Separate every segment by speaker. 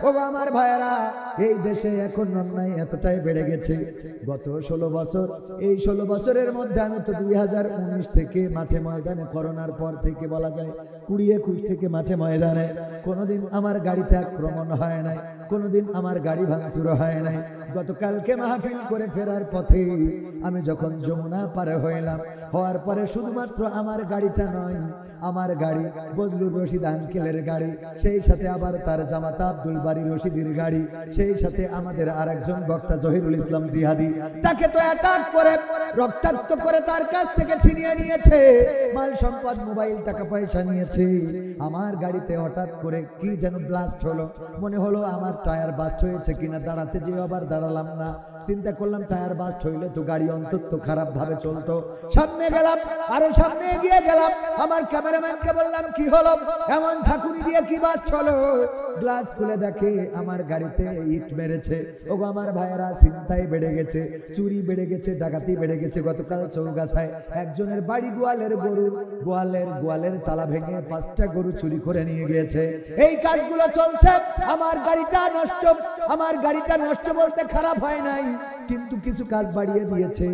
Speaker 1: ওগো আমার ভাইরা, এই দেশে এখন অন্যায় এতটাই বেড়ে গেছে। গত 16 বছর, এই 16 বছরের মধ্যে আমি তো 2019 থেকে মাঠে ময়দানে, করোনার পর থেকে বলা যায় 20-21 থেকে মাঠে ময়দানে, কোনোদিন আমার গাড়িতে আক্রমণ হয় নাই, কোনোদিন আমার গাড়ি ভাঙচুর হয় নাই। গতকালকে মাহফিল করে ফেরার পথে আমি যখন যমুনা পারে হইলাম, হওয়ার পরে শুধুমাত্র আমার গাড়িটা নয়, আমার গাড়ি বজলুর রশিদ আঙ্কেলের গাড়ি, সেই সাথে আবার তার জামাতা আব্দুল বারী রশিদের গাড়ি, সেই সাথে আমাদের আরেকজন বক্তা জহিরুল ইসলাম জিহাদি, তাকে তো অ্যাটাক করে রক্তাক্ত করে তার কাছ থেকে ছিনিয়ে নিয়েছে, মাল সম্পদ মোবাইল টাকা পয়সা নিয়েছে। আমার গাড়িতে হঠাৎ করে কি যেন ব্লাস্ট হলো, মনে হলো আমার টায়ার বাস্ট হয়েছে কিনা, দাঁড়াতে যেয়ে আবার দাঁড়ালাম না, চিন্তা করলাম টায়ার বাস্ট হইলে তো গাড়ি অন্তত খারাপ ভাবে চলতো। সামনে গেলাম, আরো সামনে এগিয়ে গেলাম, আমার ক্যামেরাম্যানকে বললাম কি হলো, এমন ঝাঁকুনি দিয়ে কি বাস্ট হলো? গ্লাস খুলে দেখে আমার গাড়িতে ইট মেরেছে। ওগো আমার ভাইয়েরা, চিন্তায় বেড়ে গেছে, চুরি বেড়ে গেছে, ডাকাতি বেড়ে গেছে। গতকাল চৌগাছায় একজনের বাড়ি গোয়ালের গরু, গোয়ালের তালা ভেঙে 5টা গরু চুরি করে নিয়ে গিয়েছে। এই কাজগুলো চলছে। আমার গাড়িটা নষ্ট, আমার গাড়িটা নষ্ট বলতে খারাপ হয় নাই, কিন্তু কিছু কাজ বাড়িয়ে দিয়েছে।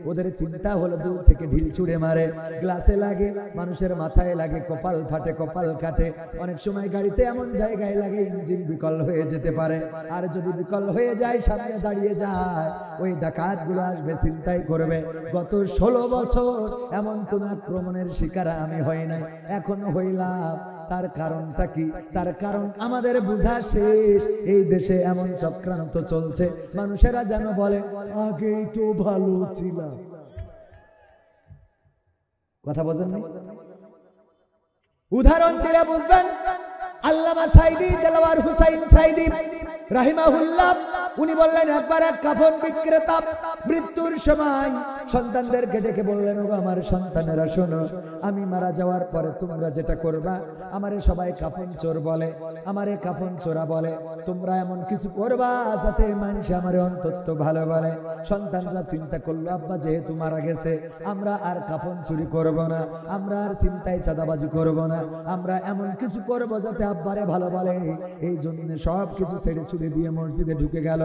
Speaker 1: ওদের চিন্তা হলো দূর থেকে ঢিল ছুড়ে মারে, গ্লাসে লাগে, মানুষের মাথায় লাগে, কপাল ফাটে, কপাল কাটে। অনেক সময় গাড়িতে এমন জায়গায় লাগে ইঞ্জিন বিকল হয়ে যেতে পারে, আর যদি বিকল হয়ে যায়, সামনে দাঁড়িয়ে যায়, ওই ডাকাতগুলো আসবে, চিন্তাই করবে। গত 16 বছর এমন কোন আক্রমণের শিকার আমি হই নাই, এখনো হইলাম। তার কারণটা কি? তার কারণ আমাদের বোঝা শেষ। এই দেশে এমন চক্রান্ত চলছে, মানুষেরা যেন বলে আগেই তো ভালো ছিল। কথা বোঝেন না? উদাহরণ দিলে বুঝবেন। আল্লামা সাইদি, দেলোয়ার হুসাইন সাইদি রাহিমাহুল্লাহ, উনি বললেন, একবার এক কাফন বিক্রেতা মৃত্যুর সময় সন্তানদেরকে ডেকে বললেন, ও আমার সন্তানেরা শোনো, আমি মারা যাওয়ার পরে তোমরা যেটা করবা, আমারে সবাই কাফন চোর বলে, আমারে কাফন চোরা বলে, তোমরা এমন কিছু করবা যাতে মানুষ আমারে অন্তত ভালো বলে। সন্তানরা চিন্তা করলো, আব্বা যেহেতু মারা গেছে, আমরা আর কাফন চুরি করব না, আমরা আর চিন্তায় চাঁদাবাজি করব না, আমরা এমন কিছু করব যাতে আব্বারে ভালো বলে। এই জন্য সব কিছু ছেড়ে ছুড়ে দিয়ে মসজিদে ঢুকে গেল,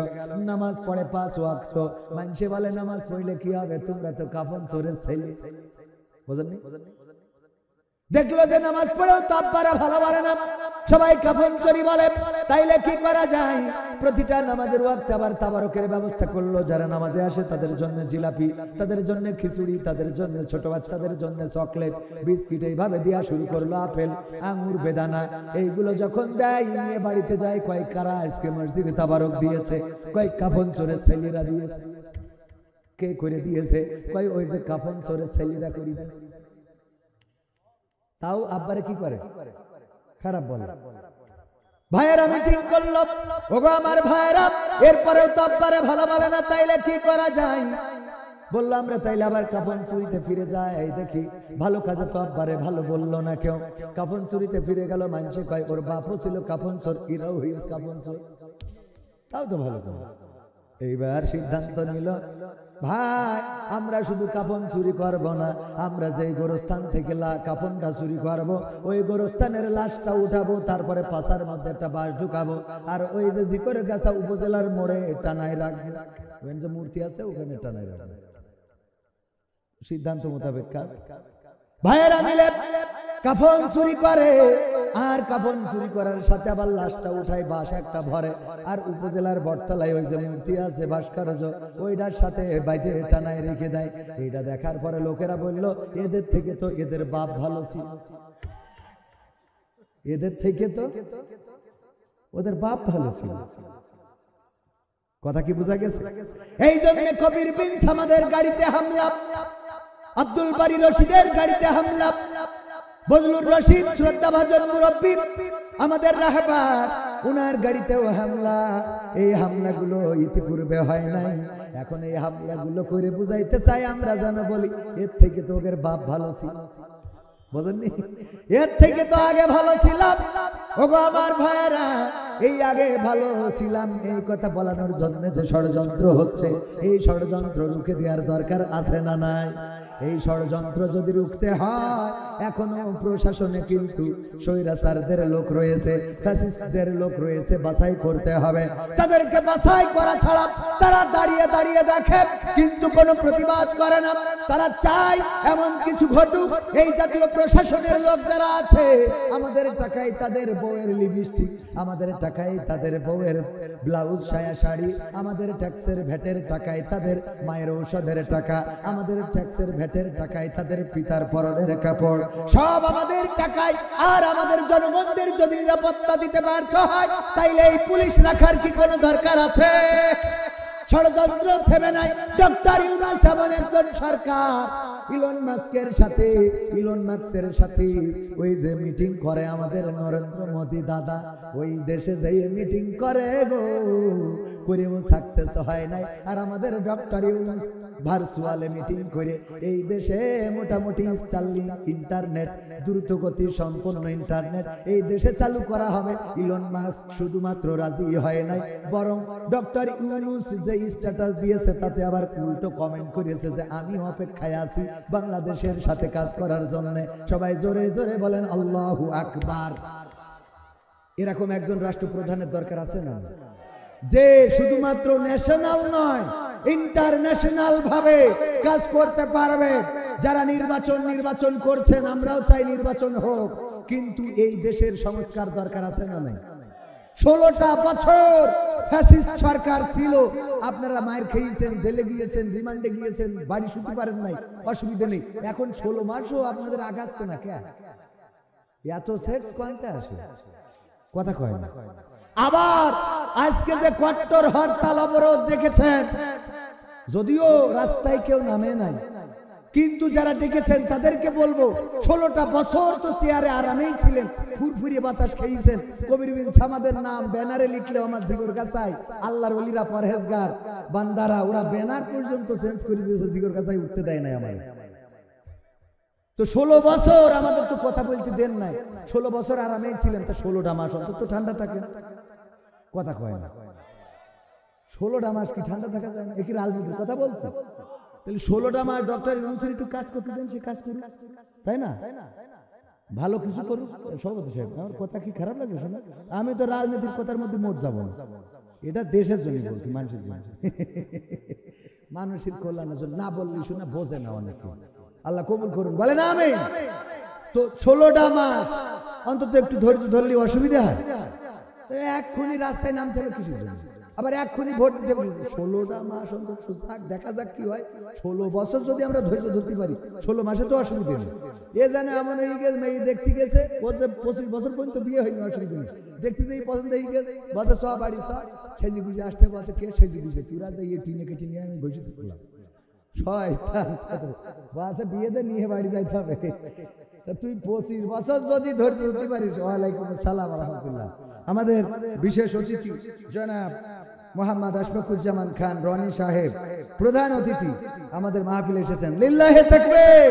Speaker 1: নামাজ পড়ে 5 ওয়াক্ত। মানুষে বলে নামাজ পড়লে কি হবে, তোমরা তো কাফন চোরের ছেলে। বুঝলেন? দেখলো যে নামাজ পড়েও তো আব্বারা ভালো বলে না, সবাই কাফন চুরি বলে। তাইলে কি করা যায়? প্রতিটা নামাজের ওয়াক্তে আবার তাবারকের ব্যবস্থা করলো। যারা নামাজে আসে তাদের জন্য জিলাপি, তাদের জন্য খিচুড়ি, তাদের জন্য ছোট বাচ্চাদের জন্য চকলেট, বিস্কিট, এইভাবে দেওয়া শুরু করলো। আপেল, আঙ্গুর, বেদানা, এইগুলো যখন দেয়, নিয়ে বাড়িতে যায়, কয়েক কারা আজকে মসজিদে তাবারক দিয়েছে, কয়েক কাফন চোরের ছেলেরা দিয়েছে। কে করে দিয়েছে? কয় ওই যে কাফন চোরের ছেলেরা করে দিয়েছে। তাও আব্বারে কি করে? খারাপ বলে। ভাইয়েরা মিটিং করলো, ওগো আমার ভাইয়েরা, এরপরেও তো আব্বারে ভালো বলে না, তাইলে কি করা যায়? বললো, আমরা তাইলে আবার কাফন চুরিতে ফিরে যাই, দেখি। ভালো কাজে তো আব্বারে ভালো বললো না কেউ। কাফন চুরিতে ফিরে গেল। মানুষে কয় ওর বাপও ছিল কাফন চোর, এরাও হয়েছে কাফন চোর। তাও তো ভালো তো। এইবার সিদ্ধান্ত নিল, ভাই আমরা শুধু কাফন চুরি করব না, আমরা যেই গোরস্থান থেকে কাফনটা চুরি করব, ওই গোরস্থানের লাশটা উঠাবো, তারপরে পাশার মধ্যে একটা বাঁশ ঢুকাবো, আর ওই যে জিকর গাছা উপজেলার মোড়ে টানায় রাখবো, যে মূর্তি আছে ওখানে টানায় রাখবো। সিদ্ধান্ত মোতাবেক কাজ। ভাইয়েরা মিলে কাফন চুরি করে, আর কাফন চুরি করার সাথে আবার লাশটা উঠায়, বাঁশ একটা ভরে, আর উপজেলার বটতলায় ওই যে মূর্তি আছে ভাস্কর্য, ওইটার সাথে বাইরে টানায় রেখে দেয়। এইটা দেখার পরে লোকেরা বলল, এদের থেকে তো এদের বাপ ভালো ছিল, এদের থেকে তো ওদের বাপ ভালো ছিল। কথা কি বোঝা গেছে? এই জন্য কবির বিন সামাদের গাড়িতে হামলা, আব্দুল বারী রশিদের গাড়িতে হামলা, বজলুর রশিদ শ্রদ্ধাভাজন মুরব্বী আমাদের রাহবার, উনার গাড়িতেও হামলা। এই হামলাগুলো ইতিপূর্বে হয় নাই, এখন এই হামলাগুলো করে বুঝাইতে চাই আমরা যেন বলি, এর থেকে তো ওদের বাপ ভালো ছিল। বুঝেননি? এর থেকে তো আগে ভালো ছিলাম। ওগো আমার ভাইয়েরা, এই আগে ভালো ছিলাম, এই কথা বলানোর জন্য যে ষড়যন্ত্র হচ্ছে, এই ষড়যন্ত্র রুখে দেওয়ার দরকার আছে না নাই? এই ষড়যন্ত্র যদি রুখতে হয় এখনো প্রশাসনে কিন্তু স্বৈরাচারদের লোক রয়েছে, ফ্যাসিস্টদের লোক রয়েছে, বাছাই করতে হবে। তাদেরকে বাছাই করা ছাড়া তারা দাঁড়িয়ে দাঁড়িয়ে দেখে কিন্তু কোনো প্রতিবাদ করে না। তারা চায় এমন কিছু ঘটুক, এই জাতীয় প্রশাসনের লোক যারা আছে আমাদের টাকায় তাদের বউয়ের লিপস্টিক, আমাদের টাকায় তাদের বউয়ের ব্লাউজ সায়া শাড়ি, আমাদের ট্যাক্সের ভ্যাটের টাকায় তাদের মায়ের ঔষধের টাকা, আমাদের ট্যাক্সের ভ্যাটের টাকায় তাদের পিতার পরনের কাপড়, সব আমাদের টাকায়। আর আমাদের জনগণদের যদি নিরাপত্তা দিতে ব্যর্থ হয় তাইলে এই পুলিশ রাখার কি কোনো দরকার আছে? ষড়যন্ত্র থেমে নাই। ডক্টর ইউনূস এমন একজন সরকার, ইলন মাস্কের সাথে ওই যে মিটিং করে আমাদের নরেন্দ্র মোদী দাদা, ওই দেশে যেয়ে মিটিং করে গো, করেও সাকসেস হয় নাই। আর আমাদের ডক্টর ইউনূস ভার্চুয়ালে মিটিং করে এই দেশে মোটামুটি স্টারলিংক ইন্টারনেট, দ্রুতগতি সম্পন্ন ইন্টারনেট এই দেশে চালু করা হবে। ইলন মাস্ক শুধুমাত্র রাজি হয় নাই, বরং ডক্টর ইউনূস যে স্ট্যাটাস দিয়েছে তাতে আবার উল্টো কমেন্ট করেছে যে আমি অপেক্ষায় আছি বাংলাদেশের সাথে কাজ করার জন্য। সবাই জোরে জোরে বলেন আল্লাহু আকবার। এরকম একজন রাষ্ট্রপ্রধানের দরকার আছে না, যে শুধুমাত্র ন্যাশনাল নয় ইন্টারন্যাশনাল ভাবে কাজ করতে পারবে। যারা নির্বাচন করছেন, আমরাও চাই নির্বাচন হোক, কিন্তু এই দেশের সংস্কার দরকার আছে না নাই? 16টা বছর ফ্যাসিস্ট সরকার ছিল, আপনারা মায়ের খেয়েছেন, জেলে গিয়েছেন, রিমান্ডে গিয়েছেন, বাড়ি শুতে পারেন নাই, অসুবিধা নেই। এখন 16 মাসও আপনাদের আগাচ্ছে না কে? এত সেক্স কোনটা আসে? কথা কয় না। আবার আজকে যে কট্টর হরতাল অবরোধ দেখেছেন, যদিও রাস্তায় কেউ নামে নাই, কিন্তু যারা ডেকেছেন তাদেরকে বলবো 16টা বছর তো চেয়ারে আরামেই ছিলেন, ফুরফুরিয়ে বাতাস খেয়েছেন। কবির বিন সামাদের নাম ব্যানারে লিখলেও আমার জিগর কাছাই, আল্লাহর ওলিরা পরহেজগার বান্দারা ওরা ব্যানার পর্যন্ত চেঞ্জ করে দিয়েছে, জিগর কাছাই উঠতে দেয় নাই আমার। তো 16 বছর আমাদের তো কথা বলতে দেন নাই, 16 বছর আরামেই ছিলেন, তা 16টা মাস অন্তত ঠান্ডা থাকে। কথা কয় না, 16টা মাস কি ঠান্ডা থাকা যায় না? এ কি রাজনীতির কথা বলছে? তাহলে 16টা মাস ডক্টর ইউনূসের একটু কাজ করতে দেন, সে কাজ করুক, তাই না? ভালো কিছু করুক। সভাপতি সাহেব, আমার কথা কি খারাপ লাগে শোনা? আমি তো রাজনীতির কথার মধ্যে মোট যাবো না, এটা দেশের জন্য বলছি, মানুষের জন্য, মানুষের কল্যাণের জন্য। না বললে শোনা বোঝে না অনেকে, আল্লাহ কবুল করুন, বলেন আমিন। তো 16টা মাস অন্তত একটু ধৈর্য ধরলে অসুবিধা হয়? এক্ষুনি রাস্তায় নামতে হবে কিছুর জন্য, আবার এক্ষুনি ভোট দিতে পারি। 16টা মাস অন্তত দেখা যাক কি হয়। 16 বছর যদি আমরা ধৈর্য ধরতে পারি, 16 মাসে তো অসুবিধা নেই। এ জানে এমন হয়ে গেছে, মেয়ে দেখতে গেছে, 25 বছর পর্যন্ত বিয়ে হয়নি, অসুবিধা নেই। দেখতে যেই পছন্দ হয়ে গেছে, বলছে সব বাড়ি সব সেজি বুঝে আসতে, বলছে কে সেজি বুঝে? তুরা যাই টিনে কেটে নিয়ে আমি বসে থাকলাম, বিয়েতে নিয়ে বাড়ি যাইতে হবে। তুই 25 বছর যদি ধৈর্য ধরতে পারিস। ওয়ালাইকুম আসসালাম ওয়া রাহমাতুল্লাহ। আমাদের বিশেষ অতিথি জনাব মোহাম্মদ আশফাকুজ্জামান খান রনি সাহেব প্রধান অতিথি আমাদের মাহফিলে এসেছেন। লিল্লাহি তাকবীর,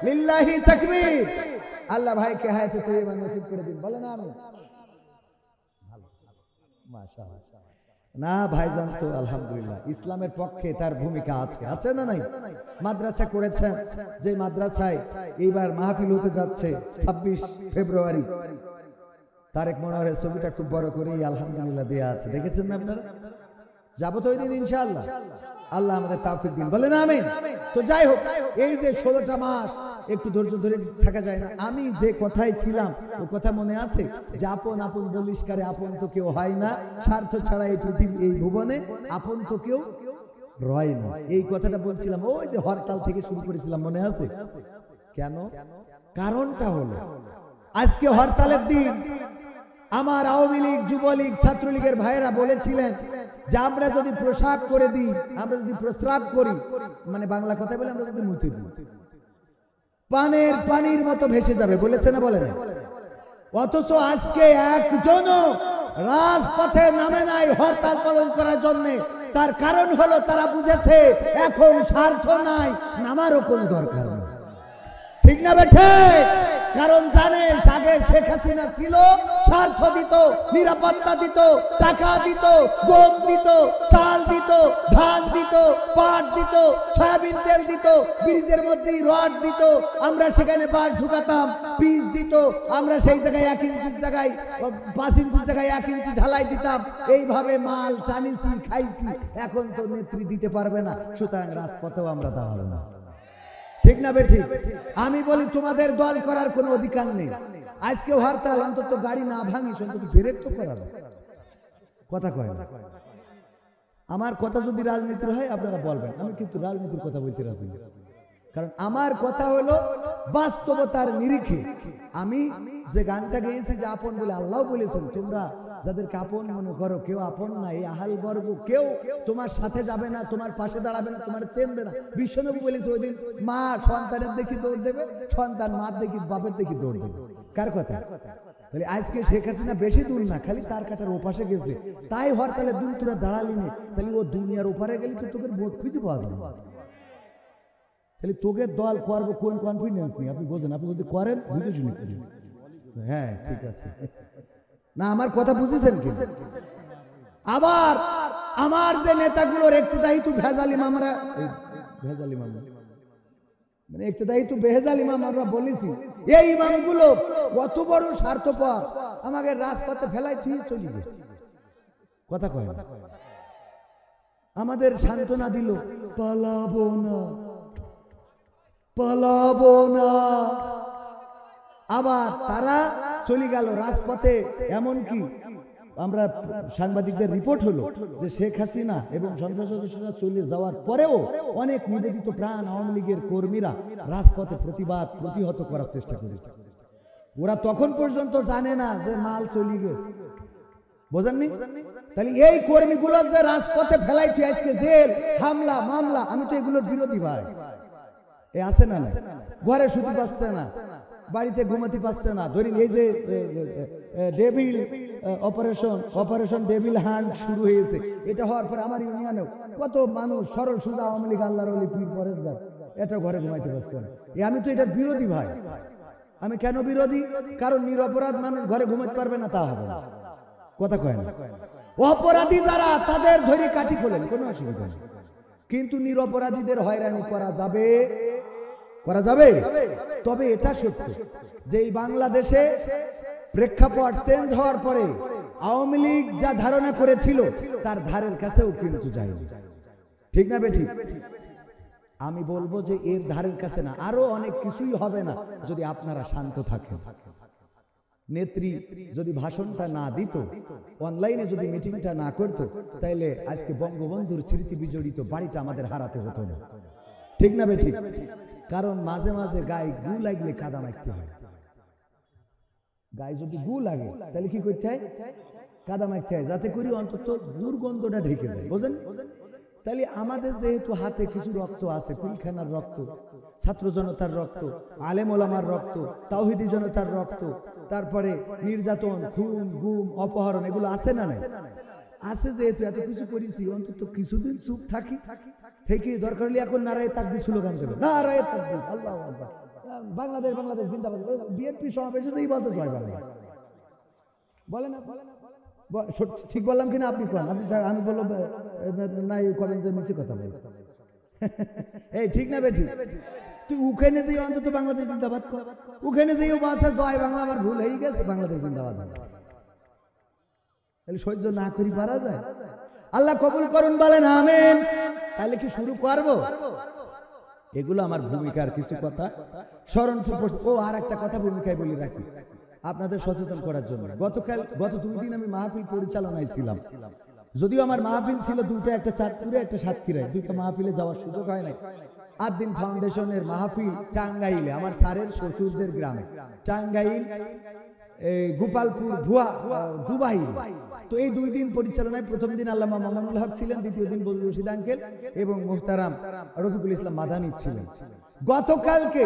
Speaker 1: লিল্লাহি তাকবীর। আল্লাহ ভাইকে হায়াতে তৈয়বা নসিব করে দিন, বলেন আমিন। মাশাআল্লাহ। না ভাইজান, তো আলহামদুলিল্লাহ ইসলামের পক্ষে তার ভূমিকা আছে, আছে না নাই? মাদ্রাসা করেছেন, যে মাদ্রাসায় এইবার মাহফিল হতে যাচ্ছে 26 ফেব্রুয়ারি, তারেক মনোহরের ছবিটা খুব বড় করে আলহামদুলিল্লাহ দেয়া আছে, দেখেছেন না আপনারা? যাবো তো ওই দিন ইনশাআল্লাহ, আল্লাহ আমাদের তৌফিক দিন, বলেন আমিন। তো যাই হোক, এই যে 16টা মাস একটু ধৈর্য ধরে থাকা যায় না? আমি যে কথাই ছিলাম ও কথা মনে আছে যে আপন আপন বলিষ্কারে আপন তো কেউ হয় না, স্বার্থ ছাড়া এই পৃথিবী এই ভুবনে আপন তো কেউ রয় না। এই কথাটা বলছিলাম ওই যে হরতাল থেকে শুরু করেছিলাম, মনে আছে? কেন? কারণটা হলো আজকে হরতালের দিন আমার আওয়ামী লীগ, যুবলীগ, ছাত্রলীগের ভাইয়েরা বলেছিলেন যে আমরা যদি প্রসাব করে দিই, আমরা যদি প্রস্রাব করি, মানে বাংলা কথায় বলে আমরা যদি মুতে দিই, পানির মতো ভেসে যাবে, বলেছে না বলে না? অথচ আজকে একজনও রাজপথে নামে নাই হরতাল পালন করার জন্য। তার কারণ হলো তারা বুঝেছে এখন স্বার্থ নাই, নামারও কোনো দরকার নেই। ঠিক না বেঠে? কারণ জানে আগে শেখ হাসিনা ছিল, স্বার্থ দিত, নিরাপত্তা দিত, টাকা দিত, গম দিত, চাল দিত, ধান দিত, পাট দিত, সয়াবিন তেল দিত, ব্রিজের মধ্যে রড দিত, আমরা সেখানে বাঁশ ঢুকাতাম, পিচ দিত, আমরা সেই জায়গায় 1 ইঞ্চির জায়গায় 5 ইঞ্চির জায়গায় 1 ইঞ্চি ঢালাই দিতাম, এইভাবে মাল টানিছি, খাইছি। এখন তো নেত্রী দিতে পারবে না, সুতরাং রাজপথেও আমরা দাঁড়াবো না। ঠিক না বেঠিক? আমি বলি তোমাদের দল করার কোনো অধিকার নেই। আজকে হরতাল, অন্তত গাড়ি না ভাঙিস, অন্তত ব্রেক তো করাবে। কথা কয় না। আমার কথা যদি রাজনীতির হয় আপনারা বলবেন, আমি কিন্তু রাজনীতির কথা বলতে রাজি না। কারণ আমার কথা হলো বাস্তবতার নিরিখে। আমি যে গানটা গেয়েছি যে আপন বলে আল্লাহ বলেছেন, তোমরা যাদেরকে আপন মনে করো কেউ আপন না, এই আহাল বর্গ কেউ তোমার সাথে যাবে না, তোমার পাশে দাঁড়াবে না, তোমার চেনবে না। বিশ্বনবী বলেছে ওই দিন মা সন্তানের দেখি দৌড় দেবে, সন্তান মা দেখি বাপের দেখি দৌড় দেবে। কার কথা? তাহলে আজকে শেখ হাসিনা বেশি দূর না, খালি তার কাটার ওপাশে গেছে, তাই হরতালে দূর তোরা দাঁড়ালি নে। তাহলে ও দুনিয়ার ওপারে গেলে তো তোকে ভোট খুঁজে পাওয়া যাবে। তাহলে তোকে দল করবো কোন কনফিডেন্স নেই, আপনি বোঝেন? আপনি যদি করেন বুঝে শুনে করেন। হ্যাঁ ঠিক আছে না, আমার কথা বুঝেছেন কি? আবার আমার যে নেতাগুলোর ইক্তেদায়ী তো ভেজাল ইমাম, আমরা ভেজাল ইমাম মানে ইক্তেদায়ী তো বেহেজাল ইমাম আমরা বলেছি, এই ইমামগুলো কত বড় স্বার্থপর, আমাকে রাজপথে ফেলাই ঠিক চলে গেছে। কথা কয় না, আমাদের সান্ত্বনা দিল, পালাবো না পালাবো না। আবার তারা চলে গেল রাজপথে। এমনকি আমরা সাংবাদিকদের রিপোর্ট হলো যে শেখ হাসিনা এবং সংসদ সদস্যরা চলে যাওয়ার পরেও অনেক নিবেদিত প্রাণ আওয়ামী লীগের কর্মীরা রাজপথে প্রতিবাদ প্রতিহত করার চেষ্টা করেছে। ওরা তখন পর্যন্ত জানে না যে মাল চলে গেছে, বোঝেননি? তাহলে এই কর্মীগুলো যে রাজপথে ফেলাইছে, আজকে জেল হামলা মামলা, আমি তো এগুলোর বিরোধী ভাই। এ আছে না না, ঘরে শুতে পাচ্ছে না, বাড়িতে ঘুমাতে পাচ্ছে না। ধরি এই যে ডেভিল অপারেশন ডেভিল হান্ট শুরু হয়েছে, এটা হওয়ার পরে আমার ইউনিয়নেও কত মানুষ সরল সুজা আওয়ামী লীগ আল্লাহর ওলি পীর পরেশগার এটা ঘরে ঘুমাইতে পারছে না। আমি তো এটার বিরোধী ভাই। আমি কেন বিরোধী? কারণ নিরপরাধ মানুষ ঘরে ঘুমাতে পারবে না, তা হবে না। কথা কয় না। অপরাধী যারা তাদের ধরে কাঠি খোলেন, কোনো অসুবিধা নেই, কিন্তু নিরপরাধীদের হয়রানি করা যাবে, করা যাবে। তবে এটা সত্য যে এই বাংলাদেশে প্রেক্ষাপট চেঞ্জ হওয়ার পরে আওয়ামী লীগ যা ধারণা করেছিল তার ধারের কাছেও কিন্তু যায়নি। ঠিক না বেঠিক? আমি বলবো যে এর ধারের কাছে না, আরো অনেক কিছুই হবে না যদি আপনারা শান্ত থাকেন। নেত্রী যদি ভাষণটা না দিত, অনলাইনে যদি মিটিংটা না করতো, তাইলে আজকে বঙ্গবন্ধুর স্মৃতি বিজড়িত বাড়িটা আমাদের হারাতে হতো না। ঠিক না বেঠিক? কারণ মাঝে মাঝে গায়ে গু লাগলে কাদা মাখতে হয়। গায়ে যদি গু লাগে তাহলে কি করতে হয়? কাদা মাখতে হয়, যাতে করে অন্তত দুর্গন্ধটা ঢেকে যায়, বোঝেন? তাহলে আমাদের যেহেতু হাতে কিছু রক্ত আছে, পিলখানার রক্ত, ছাত্র জনতার রক্ত, আলেম ওলামার রক্ত, তাওহীদি জনতার রক্ত, তারপরে নির্যাতন, খুন গুম অপহরণ, এগুলো আছে না নাই? আছে। যেহেতু এত কিছু করেছি, অন্তত কিছুদিন চুপ থাকি, থেকে দরকার হলে এখন নারায়ে তাকবীর স্লোগান দেবে, নারায়ে তাকবীর, আল্লাহু আকবার, বাংলাদেশ বাংলাদেশ জিন্দাবাদ। বিএনপি সমাবেশে এই বছর জয় বাংলা বলে না? ঠিক বললাম কিনা আপনি কোন? আমি বলবো নাই করেন যে মিছে কথা বলে। এই ঠিক না বেঠিক? তুই ওখানে যেয়ে অন্তত বাংলাদেশ জিন্দাবাদ কর, ওখানে যেয়ে বাসা জয় বাংলা, আমার ভুল হয়ে গেছে, বাংলাদেশ জিন্দাবাদ। তাহলে সহ্য না করি পারা যায়? আল্লাহ কবুল করুন, বলেন আমিন। তাহলে কি শুরু করবো? এগুলো আমার ভূমিকার কিছু কথা স্মরণ। ও আর একটা কথা ভূমিকায় বলে রাখি আপনাদের সচেতন করার জন্য। গত 2 দিন আমি মাহফিল পরিচালনায় ছিলাম। যদিও আমার মাহফিল ছিল দুটো, একটা চাঁদপুরে একটা সাতক্ষীরায়, দুটো মাহফিলে যাওয়ার সুযোগ হয় নাই। 8 দিন ফাউন্ডেশনের মাহফিল টাঙ্গাইলে, আমার স্যারের শ্বশুরদের গ্রামে, টাঙ্গাইল, গোপালপুর, দুবাই। তো এই 2 দিন পরিচালনায় প্রথম দিন আল্লামা মামুনুল হক ছিলেন, দ্বিতীয় দিন বজলুর রশিদ আঙ্কেল এবং মুহতারাম রফিকুল ইসলাম মাদানী ছিলেন। গতকালকে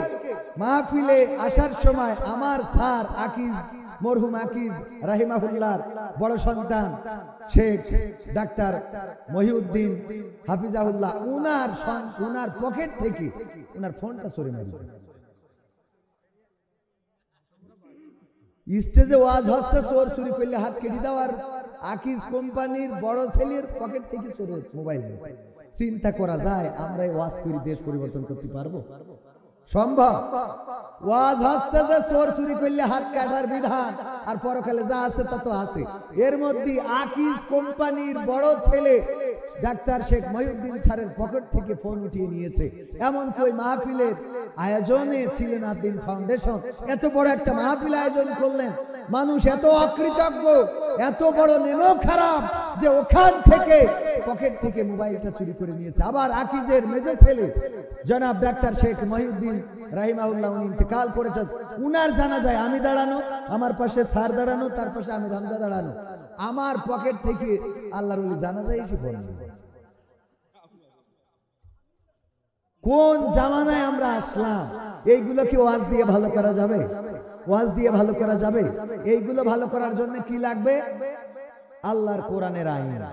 Speaker 1: মাহফিলে আসার সময় আমার স্যার আকিজ, মরহুম আকিজ রাহিমাহুল্লাহর বড় সন্তান শেখ ডাক্তার মহিউদ্দিন হাফিজাহুল্লাহ, উনার পকেট থেকে উনার ফোনটা চুরি মারি। স্টেজে ওয়াজ হচ্ছে, চোর চুরি করলে হাত কেটে দাও, আর আকিজ কোম্পানির বড় ছেলের পকেট থেকে চোরের মোবাইল নিয়েছে। চিন্তা করা যায় আমরা ওয়াজ করে দেশ পরিবর্তন করতে পারবো? সম্ভব? ওয়াজ হচ্ছে যে চোর চুরি করলে হাত কাটার বিধান, আর পরকালে যা আছে তা তো আছে। এর মধ্যে আকিজ কোম্পানির বড় ছেলে ডাক্তার শেখ মহিউদ্দিন স্যারের পকেট থেকে ফোন উঠিয়ে নিয়েছে। এমনকি ওই মাহফিলের আয়োজনে ছিলেন আদ্দিন ফাউন্ডেশন, এত বড় একটা মাহফিল আয়োজন করলেন, মানুষ এত অকৃতজ্ঞ, এত বড় নেমো খারাপ যে ওখান থেকে পকেট থেকে মোবাইলটা চুরি করে নিয়েছে। আবার আকিজের মেজে ছেলে জনাব ডাক্তার শেখ মহিউদ্দিন রাহিমাহুল্লাহ উনি ইন্তেকাল করেছেন, উনার জানাজায় আমি দাঁড়ানো, আমার পাশে স্যার দাঁড়ানো, তার পাশে আমি রামজা দাঁড়ানো, আমার পকেট থেকে আল্লাহর ওলি জানাজায় এসে ফোন। কোন জামানায় আমরা আসলাম? এইগুলো কি ওয়াজ দিয়ে ভালো করা যাবে? ওয়াজ দিয়ে ভালো করা যাবে? এইগুলো ভালো করার জন্য কি লাগবে? আল্লাহর কোরআনের আইন।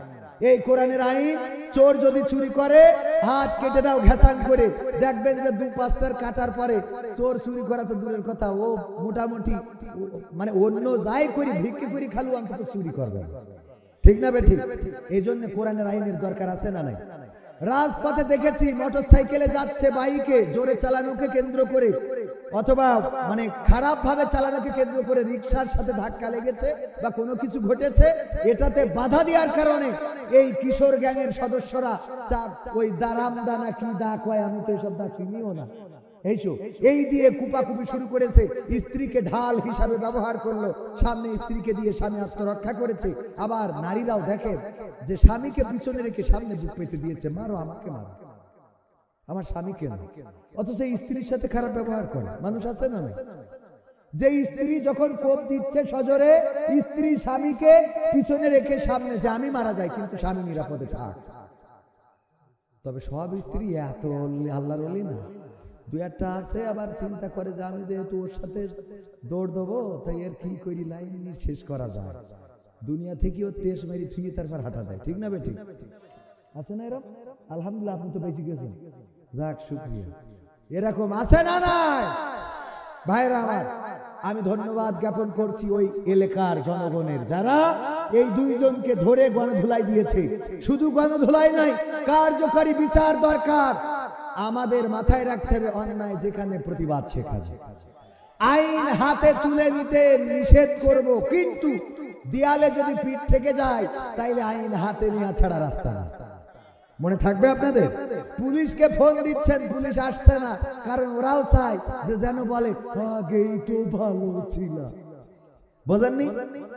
Speaker 1: এই কোরআনের আইন, চোর যদি চুরি করে হাত কেটে দাও ঘেসান করে। দেখবেন যে 2-5টার কাটার পরে চোর চুরি করা তো দূরের কথা, ও মোটামুটি মানে অন্য যাই করি ভিক্ষি করি খালু অন্তত চুরি করবে, ঠিক না বে ঠিক? এই জন্য কোরআনের আইনের দরকার আছে না নাই? রাজপথে দেখেছি মোটর সাইকেলে যাচ্ছে বাইকে জোরে চালানোকে কেন্দ্র করে, অথবা মানে খারাপ ভাবে চালানোকে কেন্দ্র করে রিকশার সাথে ধাক্কা লেগেছে বা কোনো কিছু ঘটেছে, এটাতে বাধা দেওয়ার কারণে এই কিশোর গ্যাংয়ের সদস্যরা ওই দারামদা না কি দা কয়, আমি তো এসব দা চিনিও না, এই দিয়ে কুপাকুপি শুরু করেছে। স্ত্রীকে ঢাল হিসাবে ব্যবহার করলো, সামনে স্ত্রীকে দিয়ে স্বামী আত্মরক্ষা করেছে। আবার নারীরাও দেখে যে স্বামীকে পিছনে রেখে সামনে বুক পেতে দিয়েছে, মারো আমাকে, মারো আমার স্বামীকে না, অথচ স্ত্রীর সাথে খারাপ ব্যবহার করে মানুষ আছে না? যে স্ত্রী যখন কোপ দিচ্ছে সজোরে, স্ত্রী স্বামীকে পিছনে রেখে সামনে যে আমি মারা যাই কিন্তু স্বামী নিরাপদে থাক। তবে সব স্ত্রী এত আল্লাহর ওলি না, 2-1টা আছে আবার চিন্তা করে যে আমি যেহেতু ওর সাথে দৌড় দেবো তাই এর কি করি লাইন শেষ করা যায়, দুনিয়া থেকে ও তেজ মেরি থুয়ে তারপর হাঁটা দেয়, ঠিক না বে ঠিক? আছে না এরকম? আলহামদুলিল্লাহ আপনি তো বেঁচে গেছেন, যাক শুকরিয়া। এরকম আছে না নাই? ভাইরা আমার, আমি ধন্যবাদ জ্ঞাপন করছি ওই এলাকার জনগণের যারা এই দুইজনকে ধরে গণধুলাই দিয়েছে। শুধু গণধুলাই নাই, কার্যকরী বিচার দরকার। আমাদের মাথায় রাখতে হবে অন্যায় যেখানে প্রতিবাদ সেখানে আইন হাতে তুলে নিতে নিষেধ করব, কিন্তু দেয়ালে যদি পিঠ থেকে যায় তাইলে আইন হাতে নেওয়া ছাড়া রাস্তা না। মনে থাকবে আপনাদের? পুলিশকে ফোন দিচ্ছেন, পুলিশ আসছে না, কারণ ওরাও চায় যে যেন বলে আগেই তো ভালো ছিল, বোঝেননি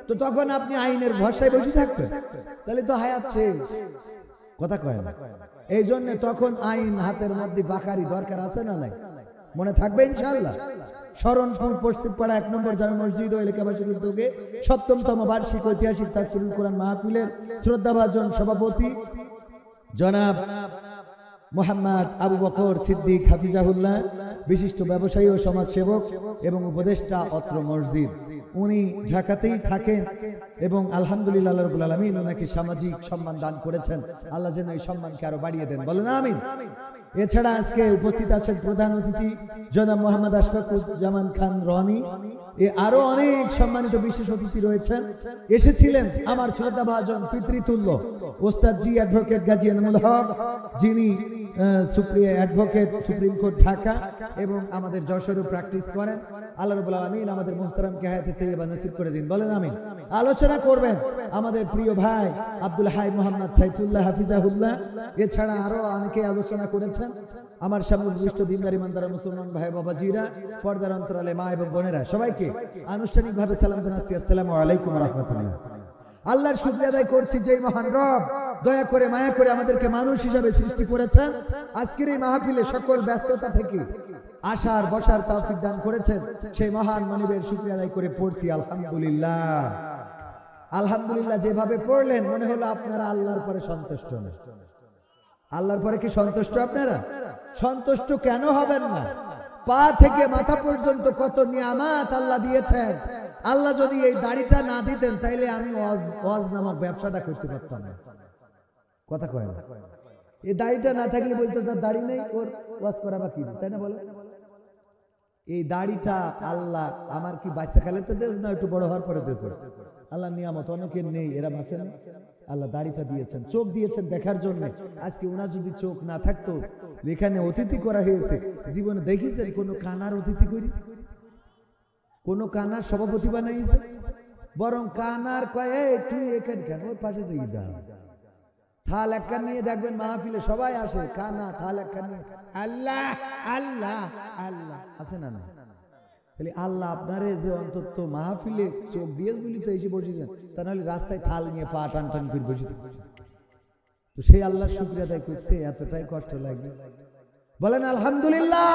Speaker 1: তো? তখন আপনি আইনের ভরসায় বসে থাকবেন, তাহলে তো হায়াত শেষ, কথা কয় না। এই জন্য তখন আইন হাতের মধ্যে বাকারি দরকার আছে না নাই? মনে থাকবে ইনশাআল্লাহ। শরণপুর পশ্চিমপাড়া 1 নম্বর জামে মসজিদ ও এলাকাবাসীর উদ্যোগে ৭ম বার্ষিক ঐতিহাসিক তাফসীরুল কোরআন মাহফিলের শ্রদ্ধাভাজন সভাপতি জনাব মোহাম্মদ আবু বকর সিদ্দিক হাফিজাহুল্লাহ, বিশিষ্ট ব্যবসায়ী ও সমাজসেবক এবং উপদেষ্টা অত্র মসজিদ, উনি ঢাকাতেই থাকেন এবং আলহামদুলিল্লাহ আল্লাহ রাব্বুল আলামিন ওনাকে সামাজিক সম্মান দান করেছেন। আল্লাহ যেন এই সম্মানকে আরো বাড়িয়ে দেন, বলেন আমিন। এছাড়া আজকে উপস্থিত আছেন প্রধান অতিথি জনাব মোহাম্মদ আশফাকুজ্জামান খান রনি, আরো অনেক সম্মানিত বিশেষ অতিথি রয়েছেন। এসেছিলেন আমার শ্রদ্ধাভাজন পিতৃতুল্য ওস্তাদ জি অ্যাডভোকেট গাজী এনামুল হক, যিনি অ্যাডভোকেট সুপ্রিম কোর্ট ঢাকা এবং আমাদের যশোরে প্র্যাকটিস করেন। আল্লাহ রাব্বুল আলামিন আমাদের মুহতারামকে হায়াতে তাইয়্যিবা নসিব করে দিন, বলেন আমিন। আলোচনা করবেন আমাদের প্রিয় ভাই আব্দুল হাই মোহাম্মদ সাইফুল্লাহ হাফিজাহুল্লাহ। এছাড়া আরো অনেকে আলোচনা করেছেন। আমার সামনে বিশিষ্ট দিনদার ইমানদার মুসলমান ভাই বাবাজিরা, পর্দার অন্তরালে মা এবং বোনেরা, সবাইকে আনুষ্ঠানিকভাবে সালাম জানাচ্ছি, আসসালামু আলাইকুম ওয়া রাহমাতুল্লাহ। আল্লাহর শুকরিয়া আদায় করছি যে মহান রব দয়া করে মায়া করে আমাদেরকে মানুষ হিসাবে সৃষ্টি করেছেন। আজকের এই মাহফিলে সকল ব্যস্ততা থেকে আসার বসার তৌফিক দান করেছেন, সেই মহান মনিবের শুকরিয়া আদায় করে পড়ছি আলহামদুলিল্লাহ। আলহামদুলিল্লাহ যেভাবে পড়লেন মনে হলো আপনারা আল্লাহর পরে সন্তুষ্ট না। আল্লাহর পরে কি সন্তুষ্ট আপনারা? সন্তুষ্ট কেন হবেন না? পা থেকে মাথা পর্যন্ত কত নিয়ামত আল্লাহ দিয়েছেন। আল্লাহ যদি এই দাড়িটা না দিতেন তাইলে আমি ওয়াজ নামক ব্যবসাটা করতে পারতাম না, কথা কয় না? এই দাড়িটা না থাকলে বলতো যার দাড়ি নেই ওর ওয়াজ করা বাকি, তাই না বলে? এই দাড়িটা আল্লাহ আমার কি বাচ্চা খেলাতে দেশ না একটু বড় হওয়ার পরে দেশ? আল্লাহ নিয়ামত অনেকের নেই, এরা বাঁচে না। আল্লাহ দাড়িটা দিয়েছেন, চোখ দিয়েছেন দেখার জন্য। আজকে ওনার যদি চোখ না থাকতো, এখানে অতিথি করা হয়েছে, জীবনে দেখেছেন কোন কানার অতিথি করি? কোন কানার সভাপতি বানাইছে? বরং কানার কয়ে তুই এখানে কেন, ওই পাশে দিয়ে দাও, থাল একটা নিয়ে দেখবেন মাহফিলে সবাই আসে, কানা থাল একটা নিয়ে আল্লাহ আল্লাহ আল্লাহ আছে না? না, তাহলে আল্লাহ আপনারে যে অন্তত মাহফিলে চোখ দিয়ে বলি তো এসে বসেছেন, তা নাহলে রাস্তায় থাল নিয়ে পা টান টান করে বসে। তো সেই আল্লাহর শুকরিয়া আদায় করতে এতটাই কষ্ট লাগে, বলেন আলহামদুলিল্লাহ।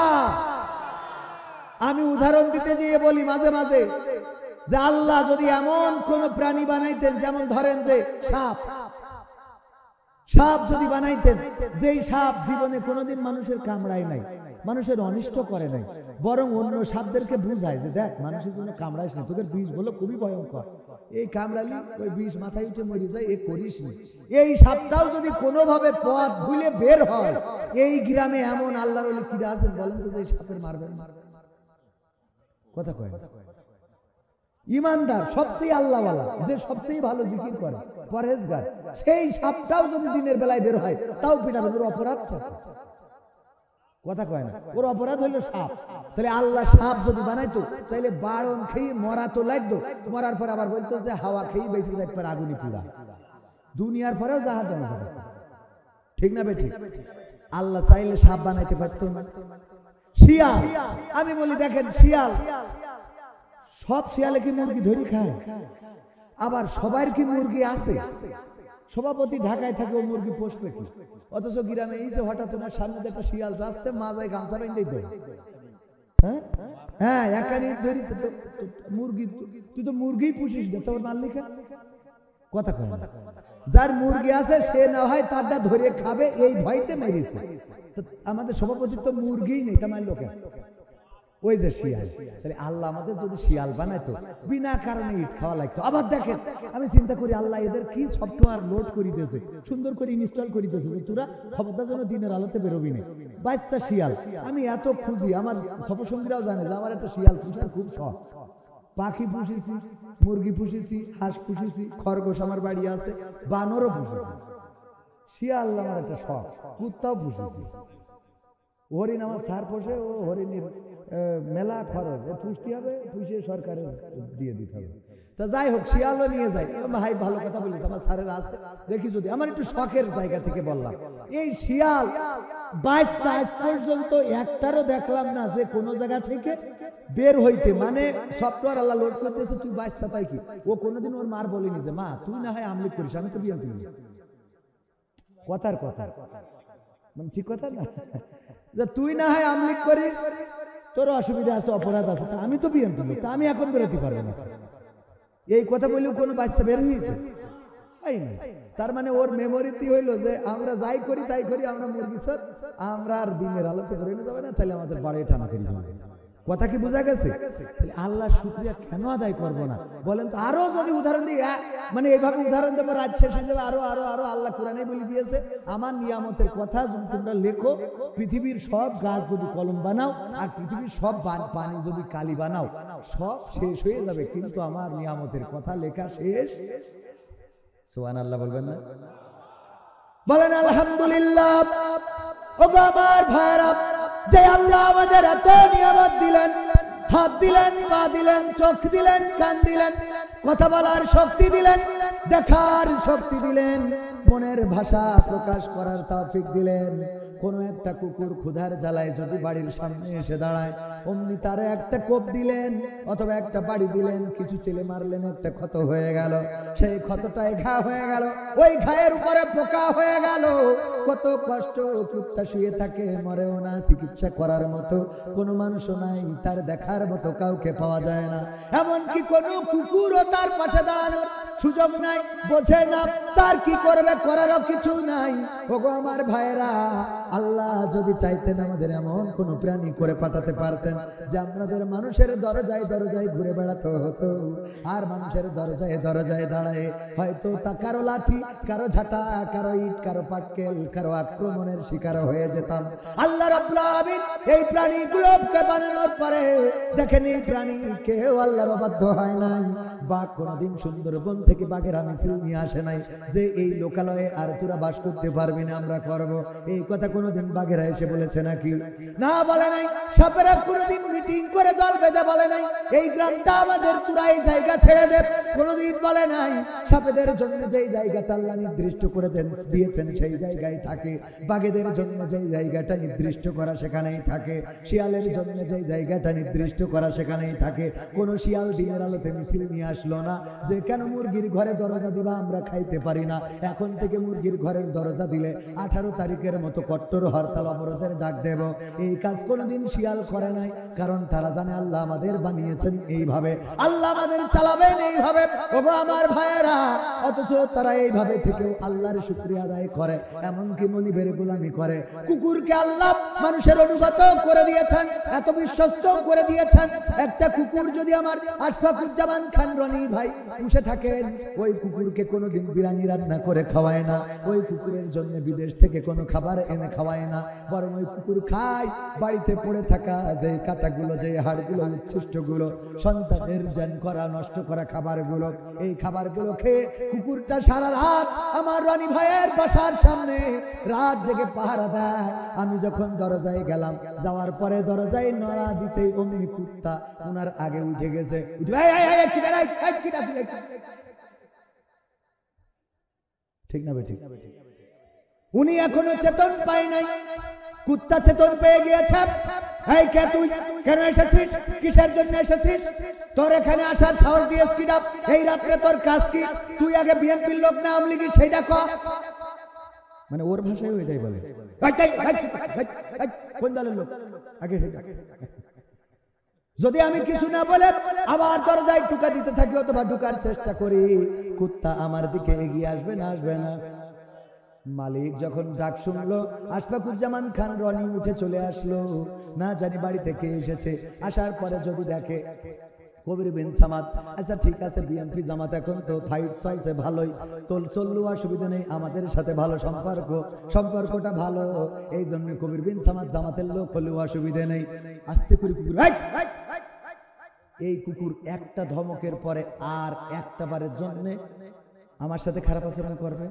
Speaker 1: আমি উদাহরণ দিতে গিয়ে বলি মাঝে মাঝে যে আল্লাহ যদি এমন কোন প্রাণী বানাইতেন, যেমন ধরেন যে সাপ, সাপ যদি বানাইতেন, যেই সাপ জীবনে কোনোদিন মানুষের কামড়ায় নাই, মানুষের অনিষ্ট করে নাই, বরং অন্য সাপদেরকে বুঝায় যে দেখ মানুষের জন্য কামড়াইস না, তোদের বিষ বলো খুবই ভয়ঙ্কর, এই কামড়ালি ওই বিষ মাথায় উঠে মরে যায়, এ করিস না। এই সাপটাও যদি কোনোভাবে পথ ভুলে বের হয়, এই গ্রামে এমন আল্লাহর ওলি কিরা আছেন বলেন তো যে সাপের মারবেন? কথা কয় ইমানদার, সবচেয়ে আল্লাহওয়ালা, যে সবচেয়ে ভালো জিকির করে, পরহেজগার, সেই সাপটাও যদি দিনের বেলায় বের হয় তাও পিটাবেন, ওর অপরাধ। কথা কয় না, ওর অপরাধ হইলো সাপ। তাহলে আল্লাহ সাপ যদি বানাইতো, তাহলে বারণ খেয়ে মরা তো লাগতো, মরার পর আবার বলতো যে হাওয়া খেয়ে বেশি একবার আগুনি পুরা, দুনিয়ার পরেও জাহাজ জানা, ঠিক না বেঠিক? আল্লাহ চাইলে সাপ বানাইতে পারতো না। শিয়াল, আমি বলি দেখেন শিয়াল, সব শিয়ালে কি মুরগি ধরি খায়? আবার সবার কি মুরগি আছে? সভাপতি ঢাকায় থাকে, ও মুরগি পোষবে কি? অথচ গ্রামে এই যে হঠাৎ তোমার সামনে একটা শিয়াল যাচ্ছে, মাজায় গামছা বেঁধে দিত, হ্যাঁ একানি ধরি মুরগি, তুই তো মুরগি পুষিস না, তোর মালিকা। কথা কয়, যার মুরগি আছে সে না হয় তারটা ধরে খাবে, এই ভয়তে মেরেছে। আমাদের সভাপতির তো মুরগি নেই, তার লোকে ওই যে শিয়াল। তাহলে আল্লাহ আমাদের যদি শিয়াল বানাইতো, বিনা কারণে ইট খাওয়া লাগতো। আবার দেখেন আমি চিন্তা করি আল্লাহ এদের কি সফটওয়্যার লোড করে দিয়েছে, সুন্দর করে ইনস্টল করে দিয়েছে, তোরা খবরদার জন্য দিনের আলোতে বেরোবি না। বাচ্চা শিয়াল আমি এত খুঁজি, আমার সফরসঙ্গীরাও জানে যে আমার একটা শিয়াল পুষার খুব শখ। পাখি পুষেছি, মুরগি পুষেছি, হাঁস পুষেছি, খরগোশ আমার বাড়ি আছে, বানরও পুষেছি, শিয়াল আমার একটা শখ, কুত্তাও পুষেছি, হরিণ আমার সার পোষে, ও হরিণের মেলা খরচ, পুষতে হবে, পুষে সরকারে দিয়ে দিতে হবে। তা যাই হোক, শিয়ালও নিয়ে যায়, ভাই ভালো কথা বলিস, আমার স্যারের আছে দেখি যদি, আমার একটু শখের জায়গা থেকে বললাম। এই শিয়াল বাচ্চা আজ পর্যন্ত একটারও দেখলাম না যে কোনো জায়গা থেকে বের হইতে, মানে সফটওয়্যার আল্লাহ লোড করতেছে, তুই বাচ্চা তাই কি, ও কোনোদিন ওর মার বলিনি যে মা তুই না হয় আমলিক করিস, আমি তো বিএনপি। কথার কথা মানে ঠিক কথা না, যে তুই না হয় আমলিক করিস, তোর অসুবিধা আছে, অপরাধ আছে, আমি তো বিএনপি লোক, আমি এখন বেরোতে পারবো না। এই কথা বললেও কোনো বাচ্চা বের হয়েছে? তার মানে ওর মেমোরিতে হইলো যে আমরা যাই করি তাই করি, আমরা মুরগি সর, আমরা আর দিনের আলোতে বেরোনো যাবে না, তাহলে আমাদের বাড়ি টানা করি যাবে। কথা কি বোঝা গেছে? আল্লাহ শুকরিয়া কেন আদায় করবো না বলেন তো? আরো যদি উদাহরণ দিই, মানে এইভাবে উদাহরণ দেবো রাত শেষ হয়ে যাবে, আরো আরো আরো আল্লাহ কোরআনে বলে দিয়েছে, আমার নিয়ামতের কথা যদি তোমরা লেখো, পৃথিবীর সব গাছ যদি কলম বানাও, আর পৃথিবীর সব পানি যদি কালি বানাও, সব শেষ হয়ে যাবে, কিন্তু আমার নিয়ামতের কথা লেখা শেষ। সুবহানাল্লাহ বলবেন না? বলেন আলহামদুলিল্লাহ। ও আমার ভাইরা, যে আল্লাহ আমাদের এত নিয়ামত দিলেন, হাত দিলেন, পা দিলেন, চোখ দিলেন, কান দিলেন, কথা বলার শক্তি দিলেন, দেখার শক্তি দিলেন, মনের ভাষা প্রকাশ করার তৌফিক দিলেন। কোন একটা কুকুর ক্ষুধার জ্বালায় যদি বাড়ির সামনে এসে দাঁড়ায়, অমনি তারে একটা কোপ দিলেন অথবা একটা বাড়ি দিলেন, কিছু ছেলে মারলেন, একটা ক্ষত হয়ে গেল, সেই ক্ষতটায় ঘা হয়ে গেল, ওই ঘায়ের উপরে পোকা হয়ে গেল, কত কষ্ট। কুত্তা শুয়ে থাকে, মরেও না, চিকিৎসা করার মতো কোনো মানুষও নাই, তার দেখার মতো কাউকে পাওয়া যায় না। এমনকি কোনো কুকুরও তার পাশে দাঁড়ানোর সুযোগ নাই, বোঝে না তার কি করবে, করারও কিছু নাই। ওগো আমার ভাইরা, আল্লাহ যদি চাইতেন আমাদের এমন কোন প্রাণী করে পাঠাতে পারতেন যে আমাদের মানুষের দরজায় দরজায় ঘুরে বেড়াতে হতো, আর মানুষের দরজায় দরজায় দাঁড়ায় হয়তো তা কারো লাঠি, কারো ঝাঁটা, কারো ইট, কারো পাটকেল, কারো আক্রমণের শিকার হয়ে যেতাম। আল্লাহ রাব্বুল আলামিন এই প্রাণীগুলোকে বানানোর পরে দেখেন এই প্রাণী কেউ আল্লাহর অবাধ্য হয় নাই। বাঘ কোনদিন সুন্দরবন থেকে বাঘেরা মিছিল নিয়ে আসে নাই যে এই লোকালয়ে আর তোরা বাস করতে পারবি না, আমরা করব। এই কথা কোনদিন বাঘেরা এসে বলেছে নাকি? না, বলে নাই। সাপেরা কোনদিন মিটিং করে দল বেঁধে বলে নাই এই গ্রামটা আমাদের, তোরা এই জায়গা ছেড়ে দে, কোনদিন বলে নাই। সাপেদের জন্য যেই জায়গাটা আল্লাহ নির্দিষ্ট করে দিয়েছেন সেই জায়গায় থাকে, বাঘেদের জন্য যেই জায়গাটা নির্দিষ্ট করা সেখানেই থাকে, শিয়ালের জন্য যেই জায়গাটা নির্দিষ্ট করা সেখানেই থাকে। কোন শিয়াল দিনের আলোতে মিছিল নিয়ে আসলো না যে কেন মুরগির ঘরে দরজা দিবা, আমরা খাইতে পারি না, এখন থেকে মুরগির ঘরের দরজা দিলে 18 তারিখের মতো কট্টর হরতাল অবরোধের ডাক দেব। এই কাজ কোনদিন শিয়াল করে নাই, কারণ তারা জানে আল্লাহ আমাদের বানিয়েছেন এইভাবে, আল্লাহ আমাদের চালাবেন এইভাবে। ওগো আমার ভাইয়েরা, অথচ তারা এইভাবে থেকেও আল্লাহর শুকরিয়া আদায় করে, এমনকি মনিবের গোলামি করে। কুকুরকে আল্লাহ মানুষের অনুগত করে দিয়েছেন, এত বিশ্বস্ত করে দিয়েছেন। একটা কুকুর যদি আমার আশফাকুজ্জামান খান রনি ভাই পুষে থাকেন, ওই কুকুরকে কোনোদিন বিরিয়ানি রান্না করে খাওয়ায় না, ওই কুকুরের জন্য বিদেশ থেকে কোনো খাবার এনে খাওয়ায় না, বরং ওই কুকুর খায় বাড়িতে পড়ে থাকা যে কাঁটাগুলো, যে হাড়গুলো, উচ্ছিষ্টগুলো, সন্তানের জান করা নষ্ট করা খাবারগুলো, এই খাবারগুলো খেয়ে কুকুরটা সারা রাত আমার রনি ভাইয়ের বাসার সামনে রাত জেগে পাহারা দেয়। আমি যখন দরজায় গেলাম, যাওয়ার পরে দরজায় নড়া দিতেই অমনি কুত্তা ওনার আগে উঠে গেছে। ঠিক না বেঠিক? উনি এখনো চেতন পায় নাই, কুত্তা চেতন পেয়ে গিয়েছে। এই কে তুই, কেন এসেছিস, কিসের জন্য এসেছিস, তোর এখানে আসার সাহস দিয়েছিস কিনা, এই রাত্রে তোর কাজ কি, তুই আগে বিএনপির লোক না আওয়ামী লীগের সেইটা কর। মানে ওর ভাষায় ওইটাই বলে, কোন দলের লোক আগে। যদি আমি কিছু না বলে আবার দরজায় টুকা দিতে থাকি অথবা ঢুকার চেষ্টা করি, কুত্তা আমার দিকে এগিয়ে আসবে না, আসবে না। মালিক যখন ডাক শুনলো, আশফাকুজ্জামান খান রনি উঠে চলে আসলো, না জানি বাড়ি থেকে এসেছে। আসার পরে যদি দেখে কবির বিন সামাদ, আচ্ছা ঠিক আছে, বিএনপি জামাত এখন তো ফাইট চলছে ভালোই, তো চললো, অসুবিধা নেই, আমাদের সাথে ভালো সম্পর্কটা ভালো, এই জন্য কবির বিন সামাদ জামাতের লোক হলেও অসুবিধা নেই। আস্তে করে কুকুর, এই কুকুর একটা ধমকের পরে আর একটা বারের জন্য আমার সাথে খারাপ আচরণ করবে।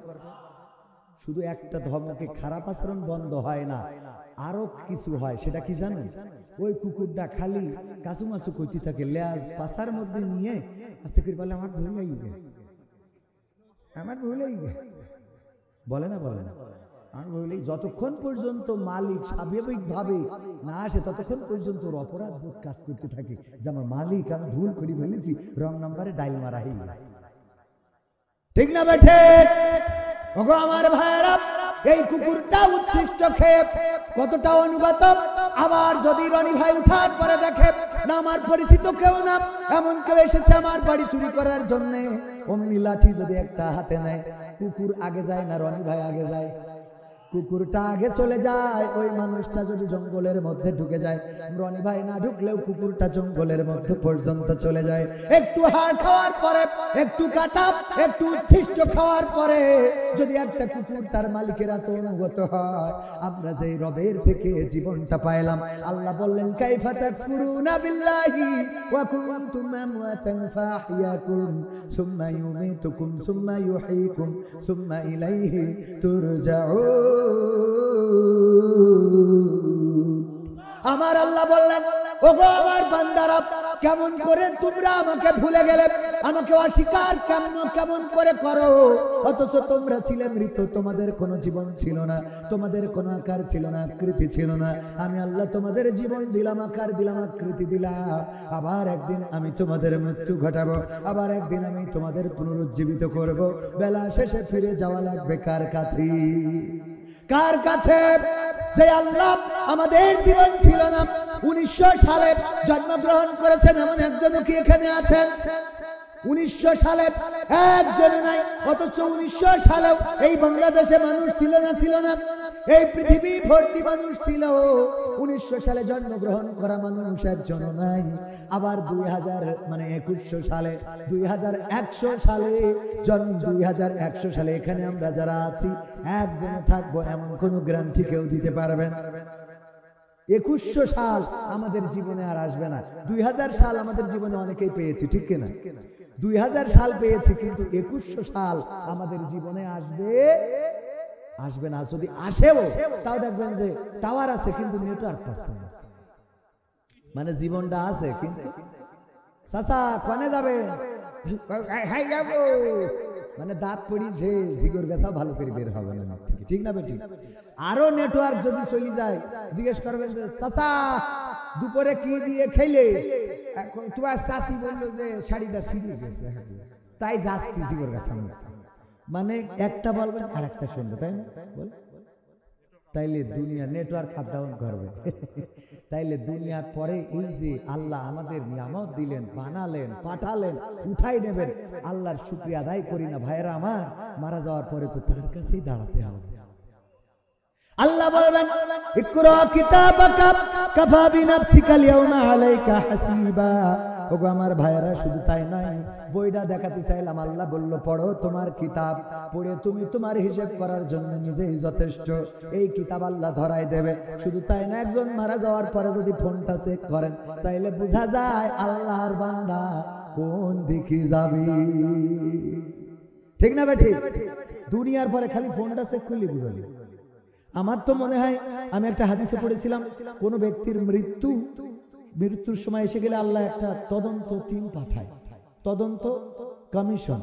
Speaker 1: শুধু একটা ধমকে খারাপ আচরণ বন্ধ হয় না, আরো কিছু হয়। সেটা কি জানেন? ওই কুকুরটা খালি কাছুমাছু করতে থাকে, লেজ পাছার মধ্যে নিয়ে আস্তে করে বলে আমার ভুল হয়ে গে, আমার ভুল হয়ে গে, বলে না, বলে না, আমার ভুল। যতক্ষণ পর্যন্ত মালিক স্বাভাবিক ভাবে না আসে ততক্ষণ পর্যন্ত ওর অপরাধ বোধ কাজ করতে থাকে যে আমার মালিক আমি ভুল করে ফেলেছি, রং নাম্বারে ডাইল মারা হয়ে গেছে। ঠিক না বেঠে? ওগো আমার ভাইরা, এই কুকুরটা উচ্ছিষ্ট খেয়ে কতটা অনুগত। আবার যদি রনি ভাই উঠার পরে দেখে না আমার পরিচিত কেউ না, এমন কেউ এসেছে আমার বাড়ি চুরি করার জন্য, অমনি লাঠি যদি একটা হাতে নেয়, কুকুর আগে যায় না রনি ভাই আগে যায়? কুকুরটা আগে চলে যায়। ওই মানুষটা যদি জঙ্গলের মধ্যে ঢুকে যায়, রনি ভাই না ঢুকলেও কুকুরটা জঙ্গলের মধ্যে পর্যন্ত চলে যায়। একটু হাড় খাওয়ার পরে, একটু কাটা, একটু উচ্ছিষ্ট খাওয়ার পরে যদি একটা কুকুর তার মালিকের এত অনুগত হয়, আমরা যে রবের থেকে জীবনটা পাইলাম, আল্লাহ বললেন কাইফা তাকফুরুনা বিল্লাহি ওয়া কুনতুম আমওয়াতান ফাহইয়াকুম সুম্মা ইউমীতুকুম সুম্মা ইউহয়িকুম সুম্মা ইলাইহি তুরজাউন। আমার আল্লাহ বললেন, ওগো আমার বান্দারা, কেমন করে তোমরা আমাকে ভুলে গেলে, আমাকে অস্বীকার কেমন করে করো, অথচ তোমরা ছিলে মৃত, তোমাদের কোনো জীবন ছিল না, তোমাদের কোনো আকার ছিল না, আকৃতি ছিল না। আমি আল্লাহ তোমাদের জীবন দিলাম, আকার দিলাম, আকৃতি দিলাম। আবার একদিন আমি তোমাদের মৃত্যু ঘটাবো, আবার একদিন আমি তোমাদের পুনরুজ্জীবিত করব। বেলা শেষে ফিরে যাওয়া লাগবে কার কাছে? কার কাছে? যে আল্লাহ আমাদের জীবন ছিল না, 1900 সালে জন্মগ্রহণ করেছেন এমন একজন কি এখানে আছেন? 1900 সালে একজন নাই, অথচ 1900 সালেও এই বাংলাদেশে মানুষ ছিল না, ছিল না। এই পৃথিবী ভর্তি মানুষ ছিল, 1900 সালে জন্মগ্রহণ করা মানুষ একজন নাই। আবার 2100 সালে 2100 সালে 2100 সালে এখানে আমরা যারা আছি একজনে থাকবো এমন কোন গ্যারান্টি কেউ দিতে পারবেন? 2100 সাল আমাদের জীবনে আর আসবে না। 2000 সাল আমাদের জীবনে অনেকেই পেয়েছি, ঠিক কিনা? 2000 সাল পেয়েছি, কিন্তু 2100 সাল আমাদের জীবনে আসবে না। যদি আসেও তাও দেখবেন যে টাওয়ার আছে কিন্তু নেটওয়ার্ক পাচ্ছে না। মানে জীবনটা আছে কিন্তু চাচা কোনে যাবে, মানে দাঁত পড়ি যে জিগর ব্যথা ভালো করে বের হবে না, ঠিক না বেটি? আরো নেটওয়ার্ক যদি চলে যায় জিজ্ঞেস করবেন যে চাচা দুপুরে কি দিয়ে খেলে, এখন তোমার চাচি বললো যে শাড়িটা ছিঁড়ে গেছে, তাই যাচ্ছি জিগর গাছ। মানে একটা বলবেন আর একটা শুনবে, তাই না? বল, তাইলে দুনিয়া নেটওয়ার্ক আপ ডাউন করবে। তাইলে দুনিয়ার পরে এই যে আল্লাহ আমাদের নিয়ামত দিলেন, বানালেন, পাঠালেন, উঠাই নেবেন, আল্লাহর শুকরিয়া আদায় করি না ভাইরা আমার? মারা যাওয়ার পরে তো তার কাছেই দাঁড়াতে হবে। আল্লাহ বলবেন ইকরা কিতাবাকা কাফা বিনাফসিকাল ইয়াউমা আলাইকা হাসিবা। ওগো আমার ভাইরা, শুধু তাই নয়, বইটা দেখাতে চাইলাম, আল্লাহ বলল পড়ো তোমার কিতাব, পড়ে তুমি তোমার হিসেব করার জন্য নিজেই যথেষ্ট। এই কিতাব আল্লাহ ধরাই দেবে। শুধু তাই না, একজন মারা যাওয়ার পরে যদি ফোনটা চেক করেন তাইলে বোঝা যায় আল্লাহর বান্দা কোন দিকে যাবি, ঠিক না বেটি? দুনিয়ার পরে খালি ফোনটা চেক করলে বুঝালি। আমার তো মনে হয় আমি একটা হাদিসে পড়েছিলাম, কোন ব্যক্তির মৃত্যুর সময় এসে গেলে আল্লাহ একটা তদন্ত টিম পাঠায়, তদন্ত কমিশন।